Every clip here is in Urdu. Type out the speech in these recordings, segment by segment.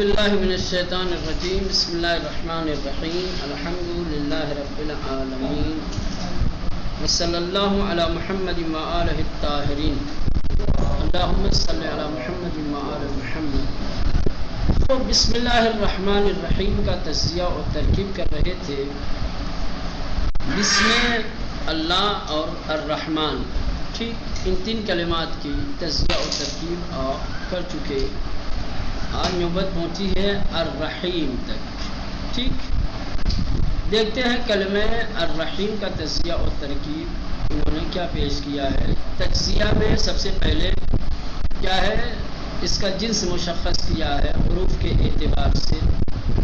باللہ من الشیطان الرجیم بسم اللہ الرحمن الرحیم الحمدللہ رب العالمین وصلی اللہ علی محمد وآلہ الطاہرین اللہم صلی علی محمد وآل محمد۔ تو بسم اللہ الرحمن الرحیم کا تجزیہ اور ترکیب کر رہے تھے۔ بسم اللہ اور الرحمن، ٹھیک، ان تین کلمات کی تجزیہ اور ترکیب کر چکے۔ آج نوبت پہنچی ہے الرحیم تک، ٹھیک۔ دیکھتے ہیں کلمہ الرحیم کا تجزیہ اور ترکیب انہوں نے کیا پیش کیا ہے۔ تجزیہ میں سب سے پہلے کیا ہے، اس کا جنس مشخص کیا ہے حروف کے اعتبار سے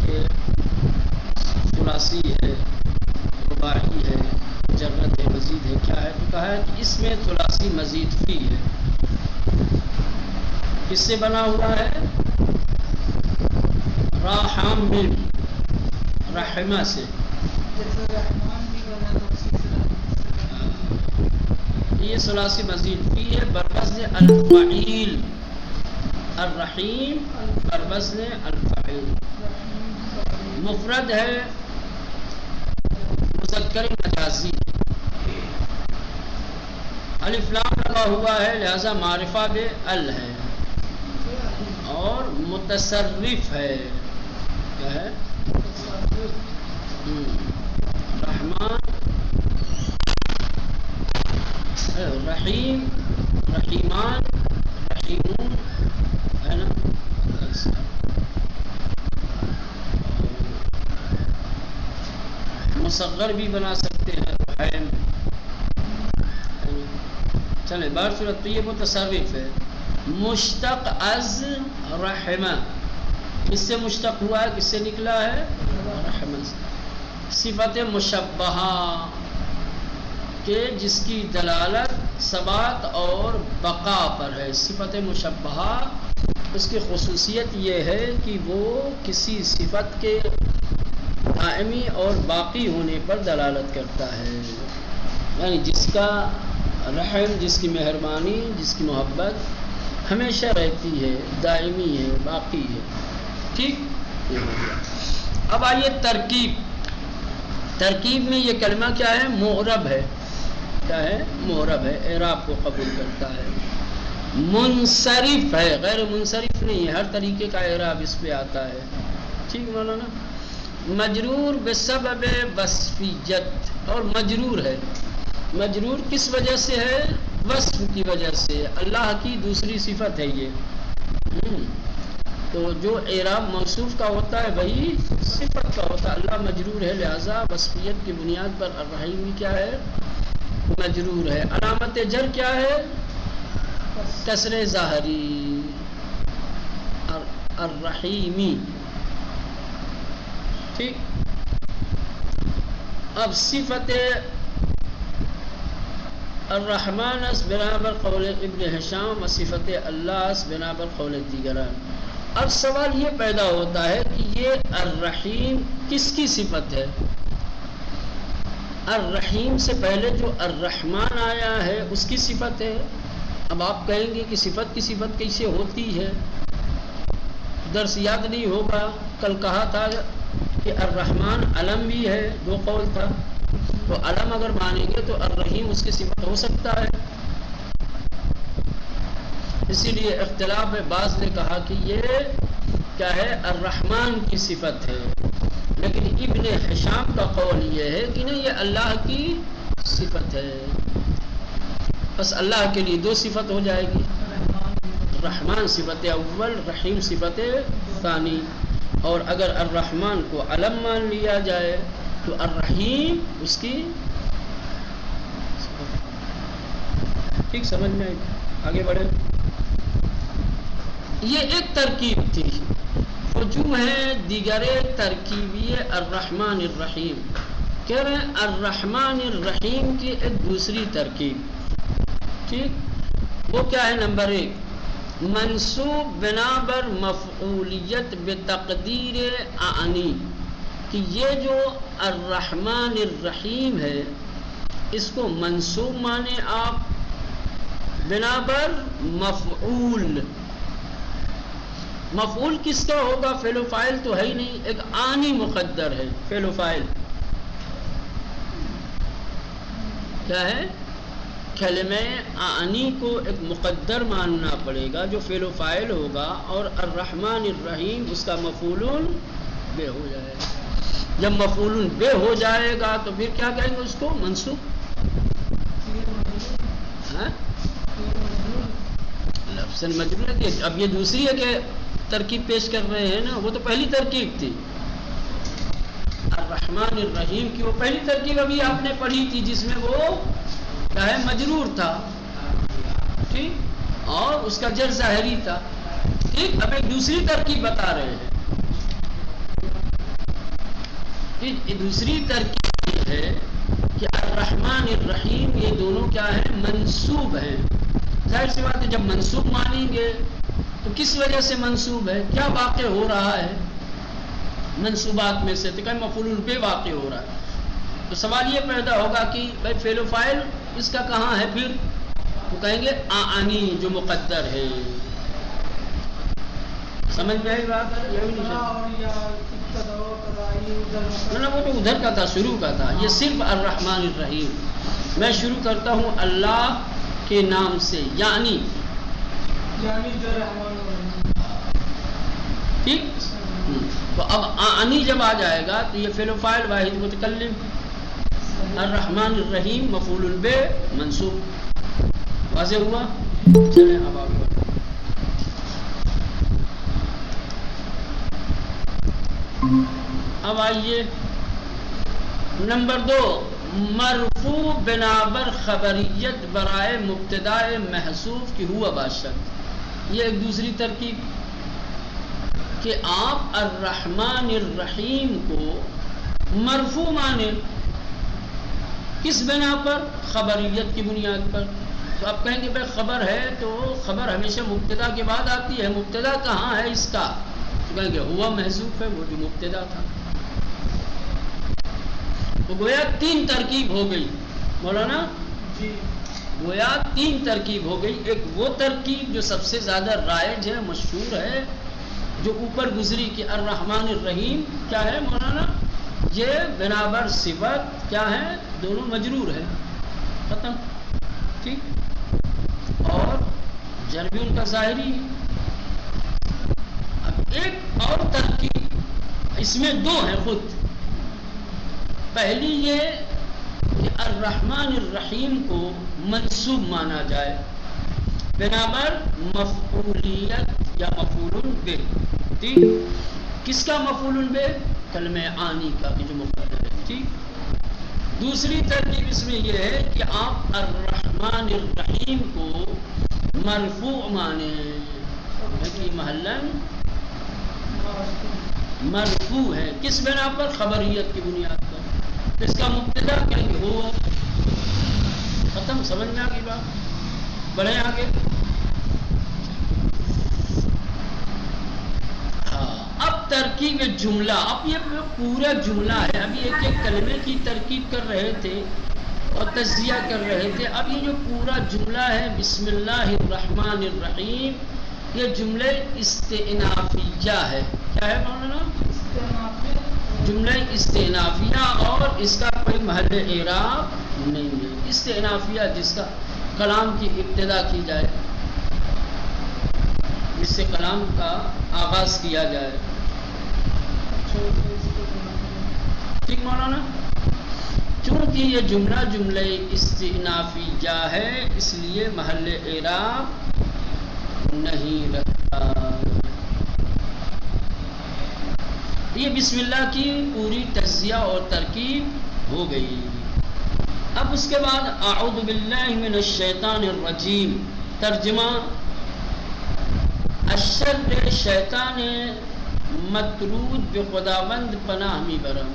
کہ ثلاثی ہے، رباعی ہے، مجرد ہے، مزید ہے، کیا ہے۔ تو کہا ہے کہ اس میں ثلاثی مزید فی ہے۔ کس سے بنا ہوا ہے؟ راحم من رحمہ سے، یہ ثلاثی مزید فی ہے بروزن الفعیل۔ الرحیم بروزن الفعیل، مفرد ہے، مذکر مجازی، الف لام لگا ہوا ہے لہذا معرفہ بے ال ہے، اور متصرف ہے، کیا ہے؟ رحمان، رحیم، رحیمان، رحیمون ہے نا۔ مصغر بھی بنا سکتے ہیں رحیم، چلیں بار صورت تو یہ متصرف ہے۔ مشتق از رحمہ، کس سے مشتق ہوا ہے، کس سے نکلا ہے؟ رحمہ سے۔ صفت مشبہہ کہ جس کی دلالت ثبات اور بقا پر ہے۔ صفت مشبہہ اس کی خصوصیت یہ ہے کہ وہ کسی صفت کے دائمی اور باقی ہونے پر دلالت کرتا ہے، یعنی جس کا رحم، جس کی مہربانی، جس کی محبت ہمیشہ رہتی ہے، دائمی ہے، باقی ہے، ٹھیک۔ اب آئیے ترکیب میں یہ کلمہ کیا ہے؟ معرب ہے، کیا ہے؟ معرب ہے، اعراب کو قبول کرتا ہے۔ منصرف ہے، غیر منصرف نہیں ہے، ہر طریقے کا اعراب اس پہ آتا ہے، ٹھیک مولانا۔ مجرور بسبب وصفیت، اور مجرور ہے، مجرور کس وجہ سے ہے؟ وصف کی وجہ سے، اللہ کی دوسری صفت ہے یہ۔ تو جو اعراب موصوف کا ہوتا ہے وہی صفت کا ہوتا ہے، اللہ مجرور ہے لہذا وصفیت کی بنیاد پر الرحیم کیا ہے؟ مجرور ہے۔ علامت جر کیا ہے؟ کسر ظاہری، الرحیمی، ٹھیک۔ اب صفت الرحمن اس بنابر قول ابن ہشام و صفت اللہ اس بنابر قول دیگران۔ اب سوال یہ پیدا ہوتا ہے کہ یہ الرحیم کس کی صفت ہے؟ الرحیم سے پہلے جو الرحمن آیا ہے اس کی صفت ہے۔ اب آپ کہیں گے کہ صفت کی صفت کیسے ہوتی ہے؟ درس یاد نہیں ہوگا، کل کہا تھا کہ الرحمن علم بھی ہے، دو قول تھا، تو علم اگر مانیں گے تو الرحیم اس کی صفت ہو سکتا ہے۔ اسی لیے اختلاف میں بعض نے کہا کہ یہ کیا ہے؟ الرحمن کی صفت ہے، لیکن ابن ہشام کا قول یہ ہے کہ نہیں، یہ اللہ کی صفت ہے۔ بس اللہ کے لیے دو صفت ہو جائے گی، رحمان صفت اول، رحیم صفت ثانی۔ اور اگر الرحمن کو علم مان لیا جائے تو الرحیم اس کی، ٹھیک، سمجھ میں آگے بڑھے۔ یہ ایک ترکیب تھی، جو ہے دیگر ترکیبی الرحمن الرحیم، کہہ رہے ہیں الرحمن الرحیم کی ایک دوسری ترکیب، ٹھیک۔ وہ کیا ہے؟ نمبر 1، منصوب بنابر مفعولیت بتقدیر اعنی، کہ یہ جو الرحمن الرحیم ہے اس کو منصوب مانے آپ بنابر مفعول، مفعول کس کا ہوگا؟ فعل و فاعل تو ہے ہی نہیں، ایک آنی مقدر ہے فعل و فاعل. کیا ہے؟ کلمہ آنی کو ایک مقدر ماننا پڑے گا جو فعل و فاعل ہوگا، اور الرحمن الرحیم اس کا مفعول بہ ہو جائے گا. جب مفعول بہ ہو جائے گا تو پھر کیا کہیں گے اس کو؟ منصوب. لفظ مجرور ہے. اب یہ دوسری ہے کہ ترکیب پیش کر رہے ہیں نا، وہ تو پہلی ترکیب تھی الرحمن الرحیم کی. وہ پہلی ترکیب ابھی آپ نے پڑھی تھی جس میں وہ کیا ہے؟ مجرور تھا، ٹھیک، اور اس کا جر ظاہری تھا، ٹھیک. اب ایک دوسری ترکیب بتا رہے ہیں. دوسری ترکیب یہ ہے کہ الرحمن الرحیم یہ دونوں کیا ہیں؟ منصوب ہیں. ظاہر سی بات ہے جب منصوب مانیں گے تو کس وجہ سے منصوب ہے؟ کیا واقع ہو رہا ہے منصوبات میں سے؟ تو کہ مفعول بہ واقع ہو رہا ہے. تو سوال یہ پیدا ہوگا کہ بھائی فعل و فاعل اس کا کہاں ہے؟ پھر تو کہیں گے آنی جو مقدر ہے. سمجھ میں آئی بات؟ نہ وہ تو ادھر کا تھا، شروع کا تھا. یہ صرف الرحمن الرحیم. میں شروع کرتا ہوں اللہ کے نام سے، یعنی ٹھیک. تو اب آنی جب آ جائے گا تو یہ فعل و فاعل واحد متکلم، الرحمن الرحیم مفعول بہ منصوب. واضح ہوا؟ چلیں اب آگے. اب آئیے نمبر 2، مرفوع بنابر خبریت برائے مبتدا محذوف کی ہوا باشد. یہ ایک دوسری ترکیب کہ آپ الرحمن الرحیم کو مرفوع مانیں. کس بنا پر؟ خبریت کی بنیاد پر. تو آپ کہیں گے بھائی خبر ہے تو خبر ہمیشہ مبتدا کے بعد آتی ہے، مبتدا کہاں ہے اس کا؟ تو کہیں گے ہوا محذوف ہے، وہ جو مبتدا تھا. تو گویا 3 ترکیب ہو گئی مولانا جی. گویا 3 ترکیب ہو گئی. ایک وہ ترکیب جو سب سے زیادہ رائج ہے، مشہور ہے، جو اوپر گزری کہ الرحمن الرحیم کیا ہے مولانا؟ یہ بنابر صفت کیا ہے؟ دونوں مجرور ہے، ختم، ٹھیک، اور جر بھی ان کا ظاہری. اب ایک اور ترکیب، اس میں 2 ہیں خود. پہلی یہ کہ الرحمن الرحیم کو منصوب مانا جائے بنابر مفعولیت یا مفعول بہ. ٹھیک، کس کا مفعول بہ؟ کلمہ آنی کا جو مقدر ہے. ٹھیک. دوسری ترکیب اس میں یہ ہے کہ آپ الرحمن الرحیم کو مرفوع مانیں کہ محلن مرفوع ہے. کس بنا پر؟ خبریت کی بنیاد پر. اس کا مبتدا کہیں گے ہو. ختم. سمجھ میں آ گئی بات؟ بڑھیں آگے. اب ترکیب جملہ. اب یہ پورا جملہ ہے. ابھی ایک ایک کلمے کی ترکیب کر رہے تھے اور تجزیہ کر رہے تھے. اب یہ جو پورا جملہ ہے بسم اللہ الرحمن الرحیم، یہ جملہ استئنافیہ ہے. کیا ہے مولانا؟ جملہ استئنافیہ، اور اس کا کوئی محل اعراب نہیں ہے. استئنافیہ جس کا کلام کی ابتدا کی جائے، جس سے کلام کا آغاز کیا جائے. ٹھیک مولانا. چونکہ یہ جملہ استئنافیہ ہے اس لیے محل اعراب نہیں رکھتا. یہ بسم اللہ کی پوری تجزیہ اور ترکیب ہو گئی. اب اس کے بعد اعوذ باللہ من الشیطان الرجیم. ترجمہ: الشر شیطان مطرود بے خداوند پناہ می برم.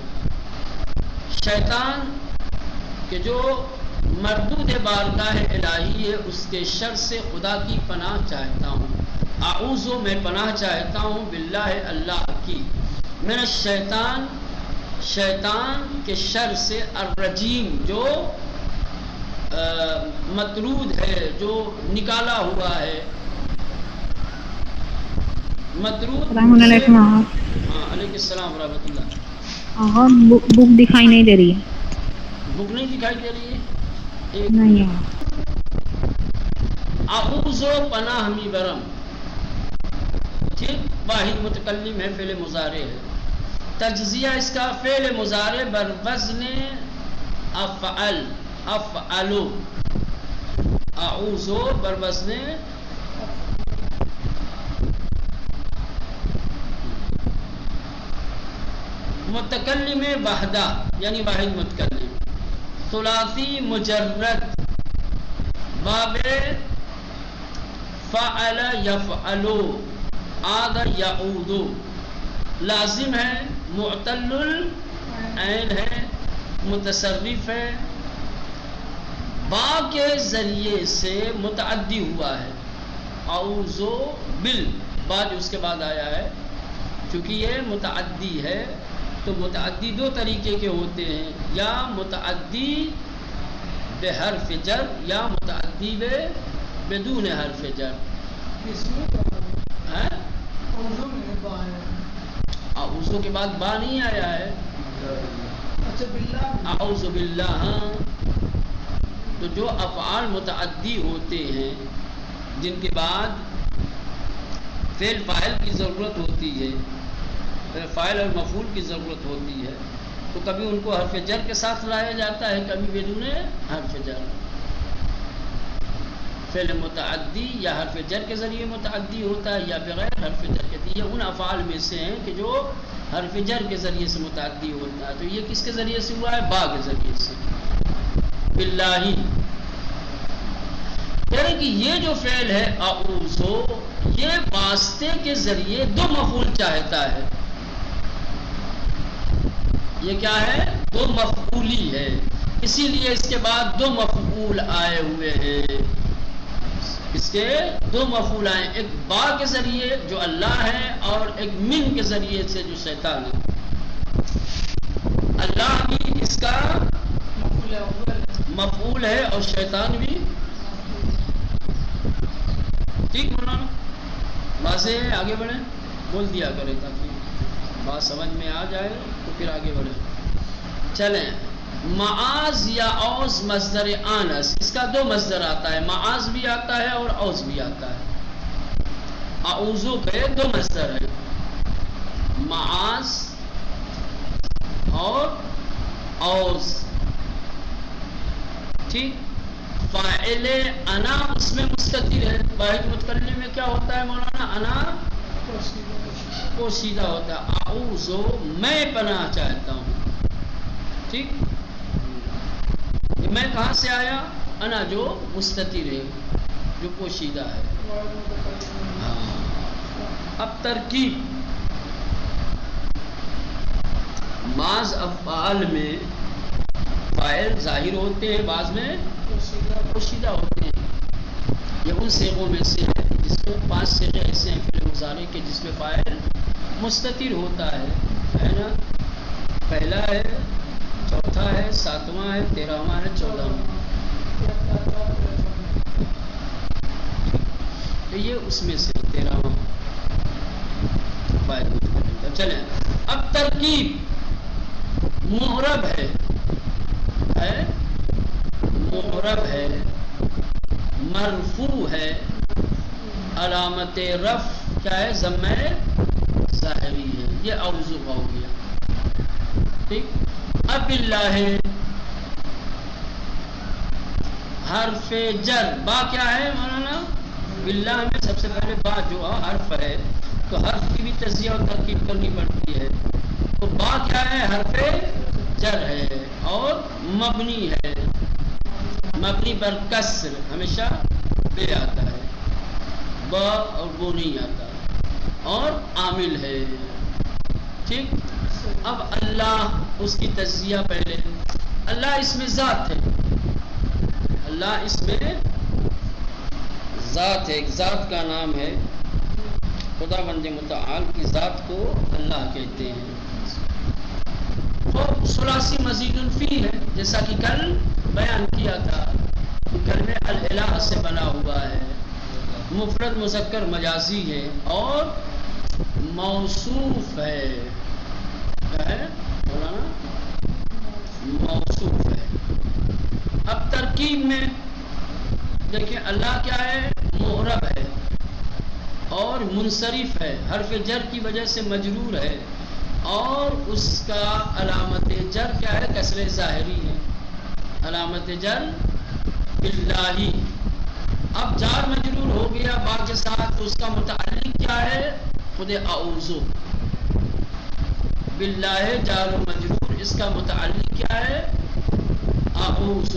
شیطان کہ جو مردود بارگاہ الہی ہے اس کے شر سے خدا کی پناہ چاہتا ہوں. اعوذ میں پناہ چاہتا ہوں باللہ اللہ کی، من الشیطان شیطان کے شر سے، الرجیم جو مطرود ہے، جو نکالا ہوا ہے، مدرود السلام علیکم آغا. ہاں علیکم السلام ورحمۃ اللہ. آغا بک دکھائی نہیں دے رہی ہے. بک نہیں دکھائی دے رہی ہے؟ ایک نہیں آغا. منٹ. اعوذ پناہ می برم، ٹھیک، واحد متکلم ہے، فعل مضارع ہے. تجزیہ اس کا فعل مضارع بر وزن افعل، افعلو. اعوذ بر وزن متکلم وحدہ یعنی واحد متکلم. ثلاثی مجرد باب فعل یفعلو، عاد یعودو. لازم ہے، معتل العین ہے، متصرف ہے، با کے ذریعے سے متعدی ہوا ہے. اعوذ بال، بعد اس کے بعد آیا ہے. چونکہ یہ متعدی ہے تو متعدی دو طریقے کے ہوتے ہیں، یا متعدی بحرف جر یا متعدی بدون حرف جر. اعوذ کے بعد با نہیں آیا ہے. اعوذ باللہ. ہاں، تو جو افعال متعدی ہوتے ہیں جن کے بعد فعل فاعل کی ضرورت ہوتی ہے، فاعل اور مفعول کی ضرورت ہوتی ہے، تو کبھی ان کو حرف جر کے ساتھ لایا جاتا ہے، کبھی بدون حرف جر. فعل متعدی یا حرف جر کے ذریعے متعدی ہوتا ہے یا بغیر حرف جر کے. یہ ان افعال میں سے ہیں کہ جو حرف جر کے ذریعے سے متعدی ہوتا ہے. تو یہ کس کے ذریعے سے ہوا ہے؟ با کے ذریعے سے. باللہ، یعنی کہ یہ جو فعل ہے اعوذ، یہ واسطے کے ذریعے دو مفعول چاہتا ہے. یہ کیا ہے؟ دو مفعولی ہے. اسی لیے اس کے بعد دو مفعول آئے ہوئے ہیں. اس کے دو مفعول آئے، ایک با کے ذریعے جو اللہ ہے اور ایک من کے ذریعے سے جو شیطان ہے. اللہ بھی اس کا مفعول ہے اور شیطان بھی. ٹھیک مولانا، واضح ہے؟ آگے بڑھیں، بول دیا کرے تاکہ بات سمجھ میں آ جائے تو پھر آگے بڑھیں. چلیں، معاذ یا اوز مصدر آنس، اس کا دو مصدر آتا ہے، معاذ بھی آتا ہے اور اوز بھی آتا ہے. اعوذ کے دو مصدر ہیں، معاذ اور اوز. ٹھیک، فاعل انا اس میں مستتر ہے. واحد متکلم میں کیا ہوتا ہے مولانا؟ انا پوشیدہ ہوتا ہے. اعوذ میں پناہ چاہتا ہوں. ٹھیک، میں کہاں سے آیا؟ انا جو مستتر ہے، جو پوشیدہ ہے. اب ترکیب، بعض افعال میں فاعل ظاہر ہوتے ہیں، بعض میں پوشیدہ ہوتے ہیں. یہ ان صیغوں میں سے ہے جس میں 5 صیغے ایسے ہیں فعل مضارع کے جس میں فاعل مستتر ہوتا ہے نا. پہلا ہے، چوتھا ہے، 7واں ہے، 13واں ہے، 14واں. تو یہ اس میں سے 13واں فاعل متکلم. چلیں، اب ترکیب. معرب ہے، معرب ہے، مرفوع ہے، علامت رفع کیا ہے؟ ضمہ ظاہری ہے. یہ اعوذ ہو گیا. ٹھیک، اب باللہ ہے، حرف جر. با کیا ہے مولانا؟ باللہ میں سب سے پہلے با جو حرف ہے تو حرف کی بھی تجزیہ اور ترکیب کرنی پڑتی ہے. تو با کیا ہے؟ حرف جر ہے اور مبنی ہے. مبنی پر کسر ہمیشہ بے آتا ہے، با اور وہ نہیں آتا، اور عامل ہے. ٹھیک، اب اللہ، اس کی تجزیہ پہلے. اللہ اس میں ذات ہے، اللہ اس میں ذات ہے، ایک ذات کا نام ہے. خدا بند متعال کی ذات کو اللہ کہتے ہیں. اور ثلاثی مزید الفی ہے، جیسا کہ کل بیان کیا تھا. گھر میں الالہ سے بنا ہوا ہے، مفرد مذکر مجازی ہے، اور موصوف ہے. کیا ہے مولانا؟ موصوف ہے. اب ترکیب میں دیکھیں اللہ کیا ہے؟ معرب ہے اور منصرف ہے، حرف جر کی وجہ سے مجرور ہے، اور اس کا علامت جر کیا ہے؟ کسر ظاہری ہے. علامت جر باللہ. اب جار مجرور ہو گیا با کے ساتھ، تو اس کا متعلق کیا ہے؟ خود اعوذ باللہ جار و مجرور، اس کا متعلق کیا ہے؟ اعوذ.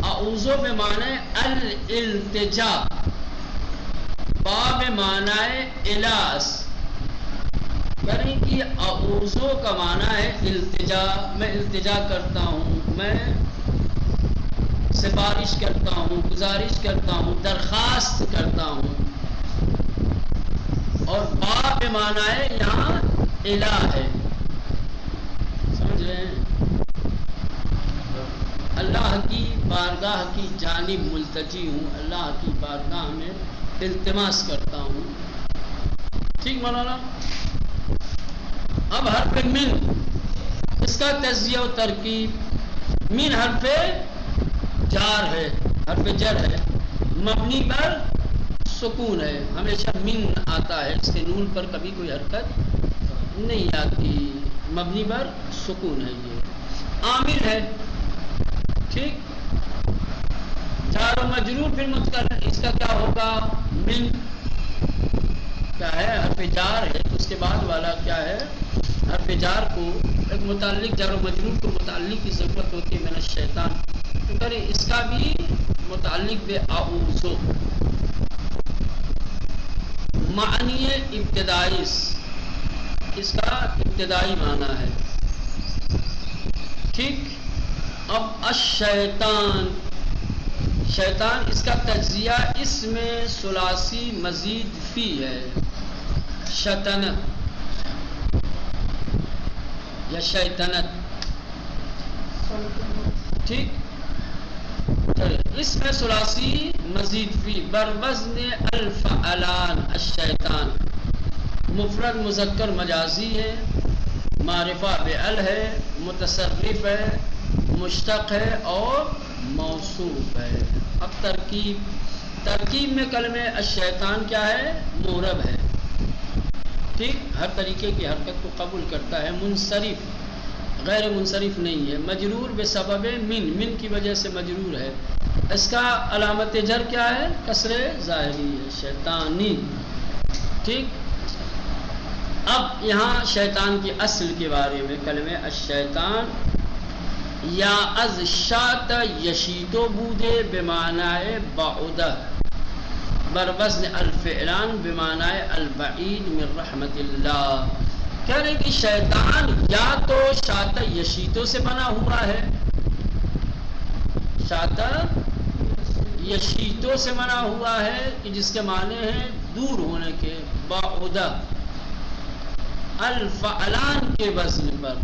اعوذ بے معنی الالتجا، با بے معنی الاس. یعنی کہ اعوذ کا معنی ہے التجا، میں التجا کرتا ہوں، میں سفارش کرتا ہوں، گزارش کرتا ہوں، درخواست کرتا ہوں. اور با بے معنی ہے یہاں الہ ہے. سمجھ رہے ہیں؟ اللہ کی بارگاہ کی جانب ملتجی ہوں، اللہ کی بارگاہ میں التماس کرتا ہوں. ٹھیک مولانا؟ اب حرف من، اس کا تجزیہ و ترکیب. من حرف جار ہے، حرف جر ہے، مبنی پر سکون ہے. ہمیشہ من آتا ہے، اس کے نون پر کبھی کوئی حرکت نہیں آتی، مبنی پر سکون ہے. یہ عامل ہے. ٹھیک. جار و مجرور پھر متکلم، اس کا کیا ہوگا؟ من کیا ہے؟ حرف جار ہے، تو اس کے بعد والا کیا ہے؟ حرف جار کو ایک متعلق، جار و مجرور کو متعلق کی ضرورت ہوتی ہے من الشیطان، تو کریں اس کا بھی متعلق بے اعوذ. معنی ابتدائی، اس کا ابتدائی معنی ہے. ٹھیک. اب الشیطان، شیطان، اس کا تجزیہ اس میں ثلاثی مزید فی ہے، شطن یا شیطنت. ٹھیک. اس میں ثلاثی مزید فی بروزن الفعلان. الشیطان مفرد مذکر مجازی ہے، معرفہ بال ہے، متصرف ہے، مشتق ہے اور موصوف ہے. اب ترکیب میں کلمہ الشیطان کیا ہے؟ معرب ہے. ٹھیک. ہر طریقے کی حرکت کو قبول کرتا ہے، منصرف، غیر منصرف نہیں ہے. مجرور بے سبب من کی وجہ سے مجرور ہے. اس کا علامت جر کیا ہے؟ کسر ظاہری ہے، شیطانی. ٹھیک. اب یہاں شیطان کی اصل کے بارے میں کلمہ الشیطان یا از شات یشیتو بودے بمعنی بعودہ بروزن الفعلان بمعنی البعید من رحمت اللہ. کہہ رہے کہ شیطان یا تو شات یشیتو سے بنا ہوا ہے، شات یشیتو سے بنا ہوا ہے کہ جس کے معنی ہیں دور ہونے کے، بعودہ الفعلان کے وزن پر،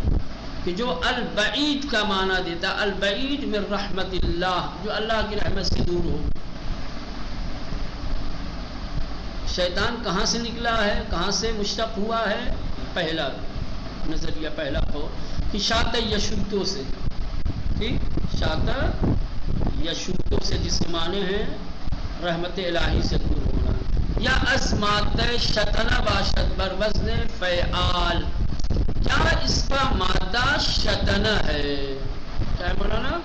کہ جو البعید کا معنی دیتا، البعید من رحمت اللہ، جو اللہ کی رحمت سے دور ہو. شیطان کہاں سے نکلا ہے، کہاں سے مشتق ہوا ہے؟ پہلا نظریہ، پہلا ہو کہ شات یشوتو سے. ٹھیک. شات یشوتو سے، جس کے معنی ہیں رحمت الہی سے دور ہونا. یا ازمات شطن باشد بر وزن فعال، کیا اس کا مادہ شطن ہے؟ کیا ہے مولانا؟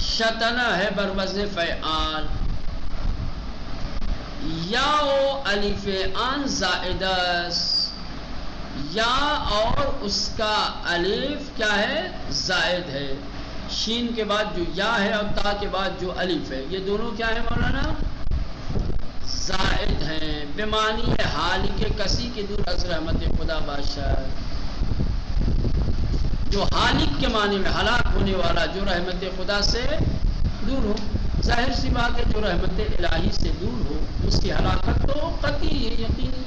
شطن ہے بر وزن فعال. یا الف آن زائدس، یا اور اس کا الف کیا ہے؟ زائد ہے. شین کے بعد جو یا ہے اور تا کے بعد جو الف ہے، یہ دونوں کیا ہے مولانا؟ زائد ہیں. بمعنی حال کے کسی کے دور از رحمت خدا بادشاہ، جو حالق کے معنی میں ہلاک ہونے والا، جو رحمت خدا سے دور ہو. ظاہر سی بات ہے، جو رحمت الہی سے دور ہو اس کی ہلاکت تو قطعی ہے، یقینی،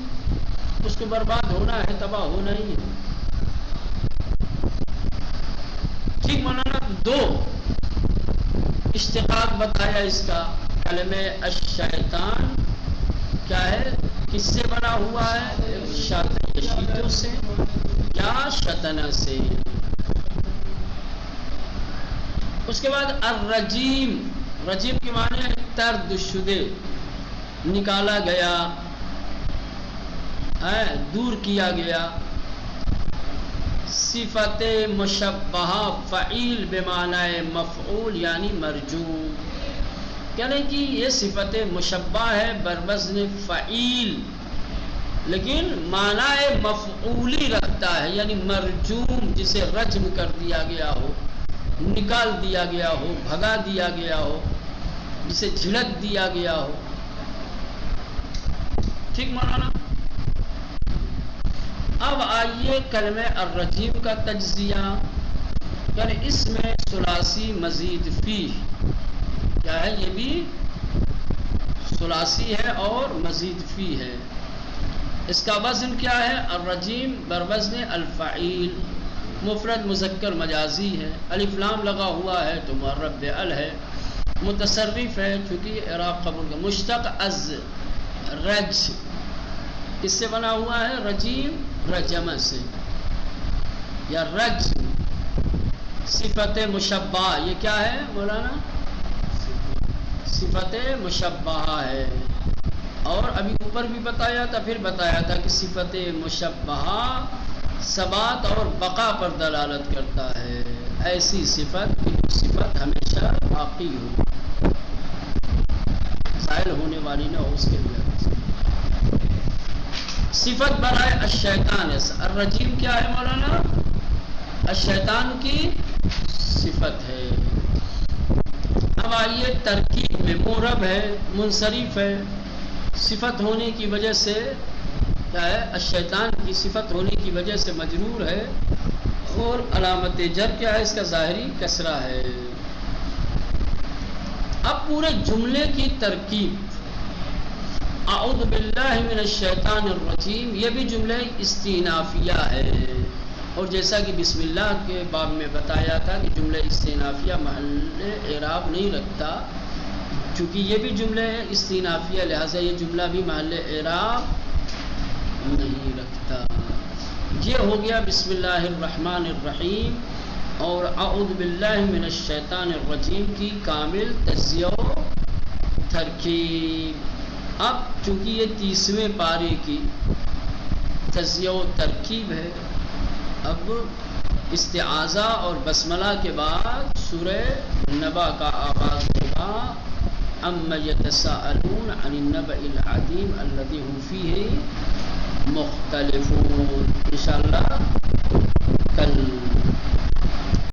اس کو برباد ہونا ہے، تباہ ہونا ہی ہے. ٹھیک مولانا. دو اشتقاق بتایا اس کا. کلمہ الشیطان کیا ہے؟ کس سے بنا ہوا ہے؟ شاطن شیتوں سے یا شتنا سے. اس کے بعد الرجیم، رجیم کے معنی ہے طرد شدے، نکالا گیا، دور کیا گیا. صفت مشبہہ فعیل بمعنی مفعول یعنی مرجوم، یعنی کہ یہ صفت مشبہ ہے بروزن فعیل لیکن معنی مفعولی رکھتا ہے، یعنی مرجوم جسے رجم کر دیا گیا ہو، نکال دیا گیا ہو، بھگا دیا گیا ہو، جسے جھڑک دیا گیا ہو. ٹھیک مولانا. اب آئیے کلمہ الرجیم کا تجزیہ، یعنی اس میں ثلاثی مزید فی کیا ہے، یہ بھی ثلاثی ہے اور مزید فی ہے. اس کا وزن کیا ہے؟ الرجیم بروزن الفعیل، مفرد مذکر مجازی ہے، الف لام لگا ہوا ہے تو معرب بال ہے، متصرف ہے چونکہ اعراب قبول کا. مشتق از رج، کس سے بنا ہوا ہے؟ رجیم، رجم سے، یا رج. صفت مشبہ یہ کیا ہے مولانا؟ صفت مشبہ ہے. اور ابھی اوپر بھی بتایا تھا، پھر بتایا تھا کہ صفت مشبہ ثبات اور بقا پر دلالت کرتا ہے. ایسی صفت کہ صفت ہمیشہ باقی ہو، زائل ہونے والی نہ ہو، اس کے لیے صفت برائے الشیطان. الرجیم کیا ہے مولانا؟ الشیطان کی صفت ہے. اب آئیے ترکیب میں، معرب ہے، منصرف ہے، صفت ہونے کی وجہ سے کیا ہے؟ الشیطان کی صفت ہونے کی وجہ سے مجرور ہے، اور علامت جر کیا ہے؟ اس کا ظاہری کسرہ ہے. اب پورے جملے کی ترکیب، اعوذ باللہ من الشیطان الرجیم، یہ بھی جملہ استئنافیہ ہے. اور جیسا کہ بسم اللہ کے باب میں بتایا تھا کہ جملہ استئنافیہ محل اعراب نہیں رکھتا، چونکہ یہ بھی جملہ استئنافیہ لہذا یہ جملہ بھی محل اعراب نہیں رکھتا. یہ ہو گیا بسم اللہ الرحمن الرحیم اور اعوذ باللہ من الشیطان الرجیم کی کامل تجزیہ و ترکیب. اب چونکہ یہ 30ویں پارے کی تجزیہ و ترکیب ہے، اب استعاذہ اور بسملہ کے بعد سورہ نبا کا آغاز ہوگا. اما یتساءلون عن النبأ العظیم الذی هم فیہ مختلفون. انشاءاللہ